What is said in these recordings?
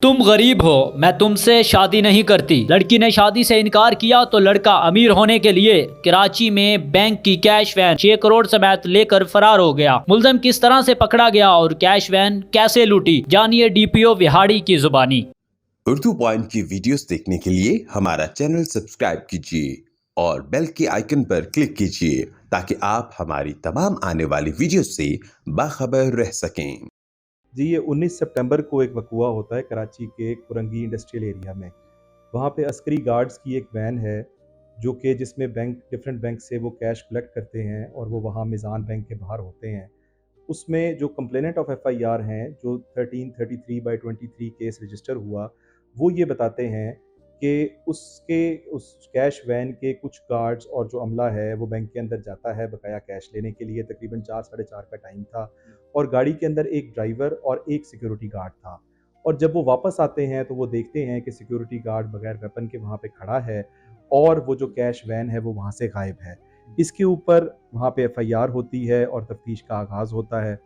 तुम गरीब हो, मैं तुमसे शादी नहीं करती। लड़की ने शादी से इनकार किया तो लड़का अमीर होने के लिए कराची में बैंक की कैश वैन 6 करोड़ समेत लेकर फरार हो गया। मुलजिम किस तरह से पकड़ा गया और कैश वैन कैसे लूटी, जानिए डीपीओ विहाड़ी की जुबानी। उर्दू पॉइंट की वीडियोस देखने के लिए हमारा चैनल सब्सक्राइब कीजिए और बेल के आइकन पर क्लिक कीजिए ताकि आप हमारी तमाम आने वाली वीडियोस से बाखबर रह सकें। जी, ये 19 सितंबर को एक वक़ूआ होता है कराची के कुरंगी इंडस्ट्रियल एरिया में। वहाँ पे अस्करी गार्ड्स की एक वैन है, जो कि जिसमें डिफरेंट बैंक से वो कैश कलेक्ट करते हैं और वो वहाँ मिज़ान बैंक के बाहर होते हैं। उसमें जो कंप्लेनेंट ऑफ एफआईआर हैं, जो 1333/23 केस रजिस्टर हुआ, वो ये बताते हैं कि उस कैश वैन के कुछ गार्ड्स और जो अमला है, वो बैंक के अंदर जाता है बकाया कैश लेने के लिए। तकरीबन 4 साढ़े 4 का टाइम था और गाड़ी के अंदर एक ड्राइवर और एक सिक्योरिटी गार्ड था। और जब वो वापस आते हैं तो वो देखते हैं कि सिक्योरिटी गार्ड बगैर वेपन के वहाँ पे खड़ा है और वो जो कैश वैन है वो वहाँ से गायब है। इसके ऊपर वहाँ पे एफआईआर होती है और तफ्तीश का आगाज़ होता है।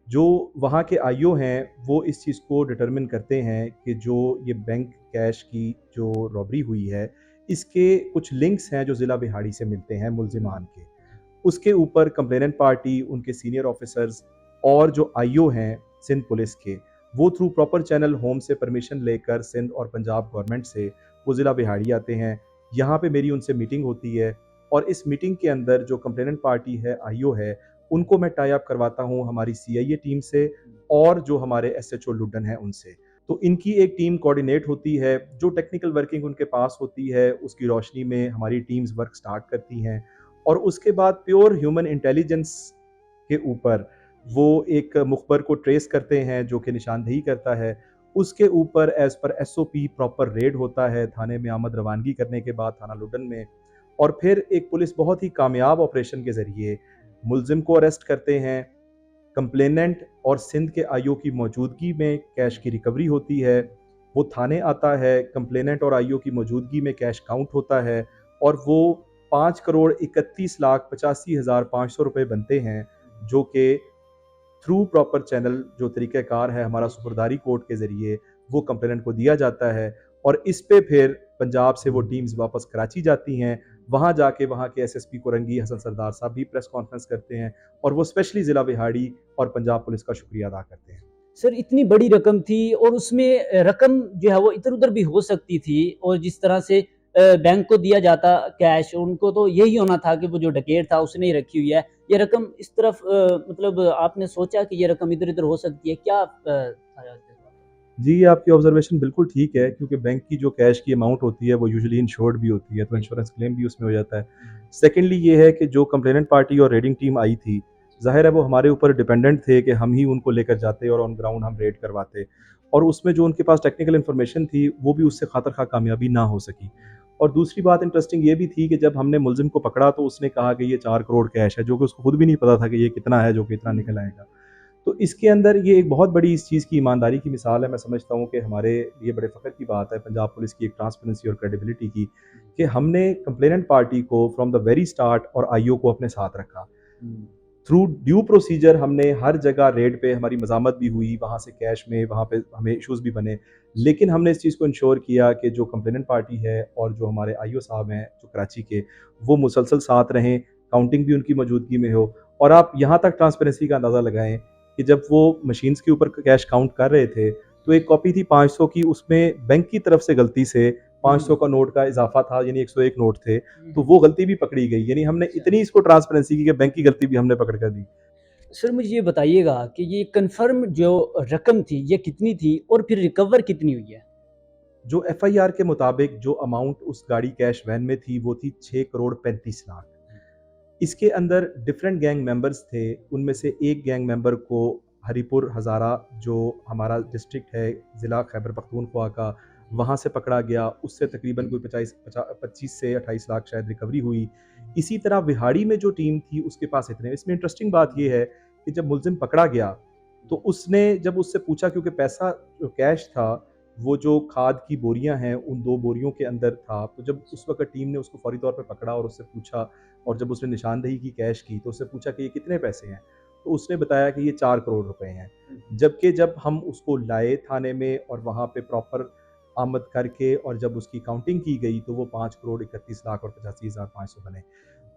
जो वहाँ के आईओ हैं, वो इस चीज़ को डिटरमिन करते हैं कि जो ये बैंक कैश की जो रॉबरी हुई है, इसके कुछ लिंक्स हैं जो ज़िला बिहाड़ी से मिलते हैं मुल्ज़िमान के। उसके ऊपर कंप्लेनेंट पार्टी, उनके सीनियर ऑफिसर्स और जो आईओ हैं सिंध पुलिस के, वो थ्रू प्रॉपर चैनल होम से परमिशन लेकर सिंध और पंजाब गवर्नमेंट से वो ज़िला बिहाड़ी आते हैं। यहाँ पे मेरी उनसे मीटिंग होती है और इस मीटिंग के अंदर जो कंप्लेनेंट पार्टी है, आईओ है, उनको मैं टाई अप करवाता हूँ हमारी सीआईए टीम से और जो हमारे एसएचओ लुड्डन हैं उनसे। तो इनकी एक टीम कोऑर्डिनेट होती है, जो टेक्निकल वर्किंग उनके पास होती है, उसकी रोशनी में हमारी टीम्स वर्क स्टार्ट करती हैं और उसके बाद प्योर ह्यूमन इंटेलिजेंस के ऊपर वो एक मुखबर को ट्रेस करते हैं जो कि निशानदेही करता है। उसके ऊपर as per SOP proper red होता है थाने में आमद रवानगी करने के बाद थाना लुडन में, और फिर एक पुलिस बहुत ही कामयाब ऑपरेशन के ज़रिए मुलजिम को अरेस्ट करते हैं। कंप्लेनेंट और सिंध के आईओ की मौजूदगी में कैश की रिकवरी होती है। वो थाने आता है, कंप्लेनेंट और आईओ की मौजूदगी में कैश काउंट होता है और वो 5,31,85,500 रुपये बनते हैं, जो कि थ्रू प्रॉपर चैनल जो तरीक़ाकार है हमारा सुपुर्दारी कोर्ट के ज़रिए वो कंप्लेनेंट को दिया जाता है और इस पे फिर पंजाब से वो टीम्स वापस कराची जाती हैं। वहाँ जाके वहाँ के एसएसपी कुरंगी हसन सरदार साहब भी प्रेस कॉन्फ्रेंस करते हैं और वो स्पेशली ज़िला बिहाड़ी और पंजाब पुलिस का शुक्रिया अदा करते हैं। सर, इतनी बड़ी रकम थी और उसमें रकम जो है वो इधर-उधर भी हो सकती थी और जिस तरह से बैंक को दिया जाता कैश, उनको तो यही होना था कि वो जो डकैत था उसने ही रखी हुई है। ये रकम इस तरफ मतलब आपने सोचा कि ये रकम इधर-उधर हो सकती है, क्या था इसके साथ? जी, आपकी ऑब्जर्वेशन बिल्कुल ठीक है, क्योंकि बैंक की जो कैश की अमाउंट होती है वो यूजुअली इंश्योर्ड भी होती है, तो इंश्योरेंस क्लेम भी उसमें हो जाता है। सेकेंडली ये है कि जो कंप्लेनेंट पार्टी और रेडिंग टीम आई थी, ज़ाहिर है वो हमारे ऊपर डिपेंडेंट थे कि हम ही उनको लेकर जाते और ऑन ग्राउंड हम रेड करवाते, और उसमें जो उनके पास टेक्निकल इन्फॉर्मेशन थी वो भी उससे खातर खा कामयाबी ना हो सकी। और दूसरी बात इंटरेस्टिंग ये भी थी कि जब हमने मुलजिम को पकड़ा तो उसने कहा कि ये 4 करोड़ कैश है, जो कि उसको खुद भी नहीं पता था कि ये कितना है जो कि इतना निकल आएगा। तो इसके अंदर ये एक बहुत बड़ी इस चीज़ की ईमानदारी की मिसाल है। मैं समझता हूँ कि हमारे लिए बड़े फ़ख्र की बात है पंजाब पुलिस की एक ट्रांसपेरेंसी और क्रेडिबिलिटी की, कि हमने कंप्लेनेंट पार्टी को फ्रॉम द वेरी स्टार्ट और आईओ को अपने साथ रखा। थ्रू ड्यू प्रोसीजर हमने हर जगह रेड पे हमारी मज़ामत भी हुई, वहाँ से कैश में वहाँ पे हमें इश्यूज़ भी बने। लेकिन हमने इस चीज़ को इंश्योर किया कि जो कंप्लेनेंट पार्टी है और जो हमारे आईओ साहब हैं जो कराची के, वो मुसलसल साथ रहें, काउंटिंग भी उनकी मौजूदगी में हो। और आप यहाँ तक ट्रांसपेरेंसी का अंदाज़ा लगाएँ कि जब वो मशीन्स के ऊपर कैश काउंट कर रहे थे, तो एक कॉपी थी 500 की, उसमें बैंक की तरफ से गलती से 500 का नोट का इज़ाफ़ा था, यानी 101 नोट थे, तो वो गलती भी पकड़ी गई। यानी हमने इतनी इसको ट्रांसपेरेंसी की कि बैंक की गलती भी हमने पकड़ कर दी। सर, मुझे ये बताइएगा कि ये कन्फर्म जो रकम थी ये कितनी थी और फिर रिकवर कितनी हुई है? जो एफआईआर के मुताबिक जो अमाउंट उस गाड़ी कैश वैन में थी, वो थी 6 करोड़ 35 लाख। इसके अंदर डिफरेंट गैंग मेंबर्स थे, उनमें से एक गैंग मेंबर को हरीपुर हज़ारा, जो हमारा डिस्ट्रिक्ट है ज़िला खैबर पख्तूनख्वा का, वहाँ से पकड़ा गया। उससे तकरीबन कोई 25 से 28 लाख शायद रिकवरी हुई। इसी तरह बिहाड़ी में जो टीम थी उसके पास इतने। इसमें इंटरेस्टिंग बात ये है कि जब मुलजिम पकड़ा गया तो उसने जब उससे पूछा, क्योंकि पैसा जो कैश था वो जो खाद की बोरियां हैं उन 2 बोरियों के अंदर था, तो जब उस वक़्त टीम ने उसको फ़ौरी तौर पे पकड़ा और उससे पूछा, और जब उसने निशानदेही की कैश की, तो उससे पूछा कि ये कितने पैसे हैं? तो उसने बताया कि ये 4 करोड़ रुपए हैं। जबकि जब हम उसको लाए थाने में और वहाँ पे प्रॉपर आमद करके और जब उसकी काउंटिंग की गई तो वो 5 करोड़ 31 लाख और 85,500 बने।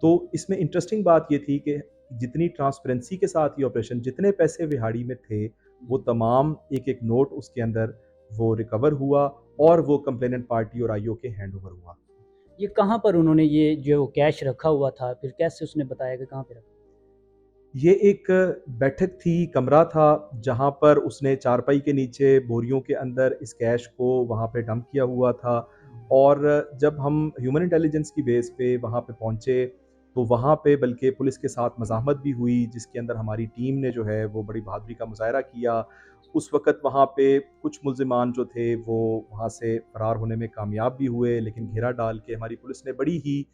तो इसमें इंटरेस्टिंग बात ये थी कि जितनी ट्रांसपेरेंसी के साथ ये ऑपरेशन, जितने पैसे विहाड़ी में थे, वो तमाम एक-एक नोट उसके अंदर वो रिकवर हुआ और वो कंप्लेनेंट पार्टी और आईओ के हैंडओवर हुआ। ये कहाँ पर उन्होंने ये जो कैश रखा हुआ था, फिर कैसे उसने बताया कि कहाँ पे रखा? ये एक बैठक थी, कमरा था, जहाँ पर उसने चारपाई के नीचे बोरियों के अंदर इस कैश को वहाँ पे डंप किया हुआ था। और जब हम ह्यूमन इंटेलिजेंस की बेस पे वहाँ पे पहुँचे, तो वहाँ पे बल्कि पुलिस के साथ मज़ाहमत भी हुई, जिसके अंदर हमारी टीम ने जो है वो बड़ी बहादुरी का मुज़ाहिरा किया। उस वक़्त वहाँ पे कुछ मुल्ज़िमान जो थे वो वहाँ से फ़रार होने में कामयाब भी हुए, लेकिन घेरा डाल के हमारी पुलिस ने बड़ी ही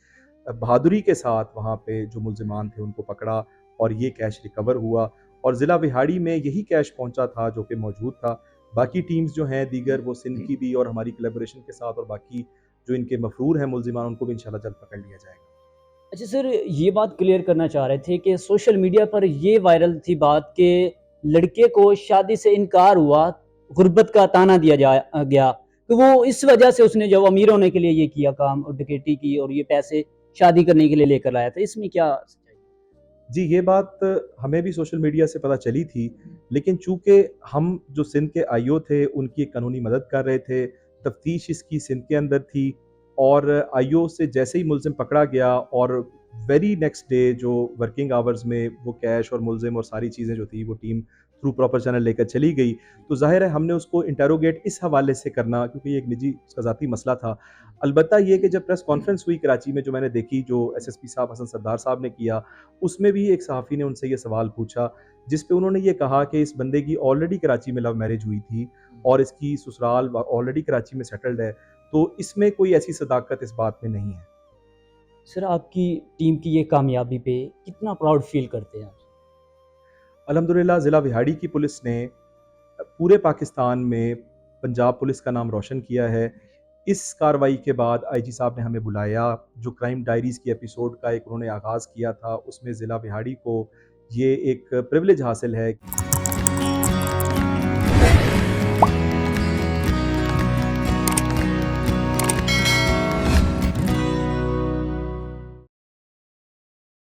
बहादुरी के साथ वहाँ पे जो मुल्ज़िमान थे उनको पकड़ा और ये कैश रिकवर हुआ। और ज़िला विहाड़ी में यही कैश पहुँचा था जो कि मौजूद था। बाकी टीम्स जो हैं दीगर, वो सिंध की भी और हमारी कोलैबोरेशन के साथ, और बाकी जो इनके मफ़रूर हैं मुल्ज़िमान, उनको भी इंशाल्लाह जल्द पकड़ लिया जाएगा। अच्छा सर, ये बात क्लियर करना चाह रहे थे कि सोशल मीडिया पर ये वायरल थी बात कि लड़के को शादी से इनकार हुआ, गुर्बत का ताना दिया गया, तो वो इस वजह से उसने जो अमीर होने के लिए ये किया काम और डकैती की और ये पैसे शादी करने के लिए लेकर लाया था। इसमें क्या सच्चाई है? जी, ये बात हमें भी सोशल मीडिया से पता चली थी, लेकिन चूँकि हम जो सिंध के आईओ थे, उनकी एक कानूनी मदद कर रहे थे, तफ्तीश इसकी सिंध के अंदर थी, और आईओ से जैसे ही मुल्ज़िम पकड़ा गया और वेरी नेक्स्ट डे जो वर्किंग आवर्स में वो कैश और मुल्ज़िम और सारी चीज़ें जो थी, वो टीम थ्रू प्रॉपर चैनल लेकर चली गई। तो ज़ाहिर है हमने उसको इंटेरोगेट इस हवाले से करना, क्योंकि ये एक निजी उसका ज़ाती मसला था। अलबत्ता ये कि जब प्रेस कॉन्फ्रेंस हुई कराची में, जो मैंने देखी, जो एसएसपी साहब हसन सरदार साहब ने किया, उसमें भी एक सहाफ़ी ने उनसे ये सवाल पूछा, जिस पे उन्होंने ये कहा कि इस बंदे की ऑलरेडी कराची में लव मैरिज हुई थी और इसकी ससुराल ऑलरेडी कराची में सेटल्ड है, तो इसमें कोई ऐसी सदाकत इस बात में नहीं है। सर, आपकी टीम की ये कामयाबी पे कितना प्राउड फ़ील करते हैं आप? अल्हम्दुलिल्लाह ज़िला विहाड़ी की पुलिस ने पूरे पाकिस्तान में पंजाब पुलिस का नाम रोशन किया है। इस कार्रवाई के बाद आईजी साहब ने हमें बुलाया, जो क्राइम डायरीज़ की एपिसोड का एक उन्होंने आगाज़ किया था, उसमें ज़िला विहाड़ी को ये एक प्रिविलेज हासिल है।